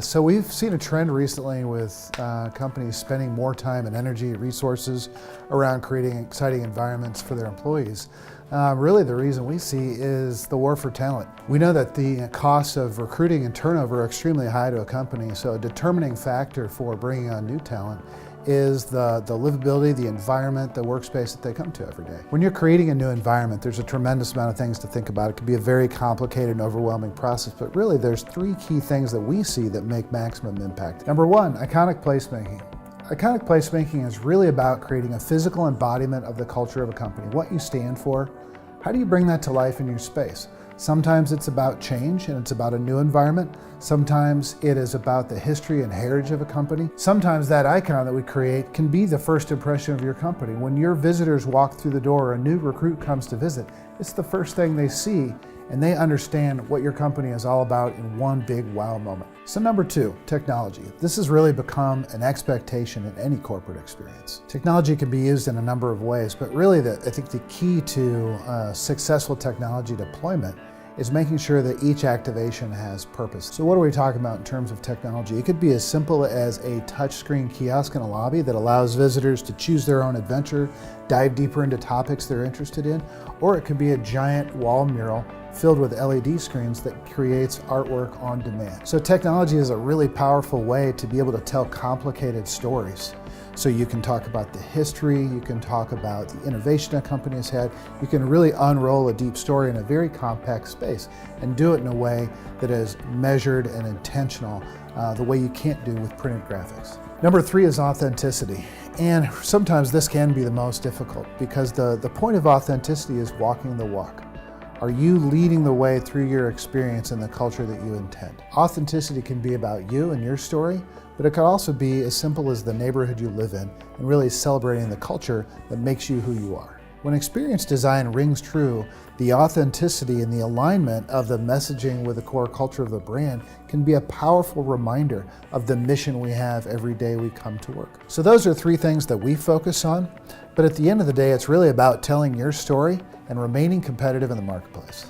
So we've seen a trend recently with companies spending more time and energy, resources around creating exciting environments for their employees. Really the reason we see is the war for talent. We know that the costs of recruiting and turnover are extremely high to a company, so a determining factor for bringing on new talent is the livability, the environment, the workspace that they come to every day. When you're creating a new environment, there's a tremendous amount of things to think about. It can be a very complicated and overwhelming process, but really there's three key things that we see that make maximum impact. Number one, iconic placemaking. Iconic placemaking is really about creating a physical embodiment of the culture of a company, what you stand for. How do you bring that to life in your space? Sometimes it's about change and it's about a new environment. Sometimes it is about the history and heritage of a company. Sometimes that icon that we create can be the first impression of your company. When your visitors walk through the door or a new recruit comes to visit, it's the first thing they see and they understand what your company is all about in one big wow moment. So number two, technology. This has really become an expectation in any corporate experience. Technology can be used in a number of ways, but really I think the key to successful technology deployment is making sure that each activation has purpose. So what are we talking about in terms of technology? It could be as simple as a touchscreen kiosk in a lobby that allows visitors to choose their own adventure, dive deeper into topics they're interested in, or it could be a giant wall mural filled with LED screens that creates artwork on demand. So technology is a really powerful way to be able to tell complicated stories. So you can talk about the history, you can talk about the innovation a company has had, you can really unroll a deep story in a very compact space and do it in a way that is measured and intentional, the way you can't do with printed graphics. Number three is authenticity. And sometimes this can be the most difficult because the point of authenticity is walking the walk. Are you leading the way through your experience and the culture that you intend? Authenticity can be about you and your story, but it could also be as simple as the neighborhood you live in and really celebrating the culture that makes you who you are. When experience design rings true, the authenticity and the alignment of the messaging with the core culture of the brand can be a powerful reminder of the mission we have every day we come to work. So those are three things that we focus on, but at the end of the day, it's really about telling your story and remaining competitive in the marketplace.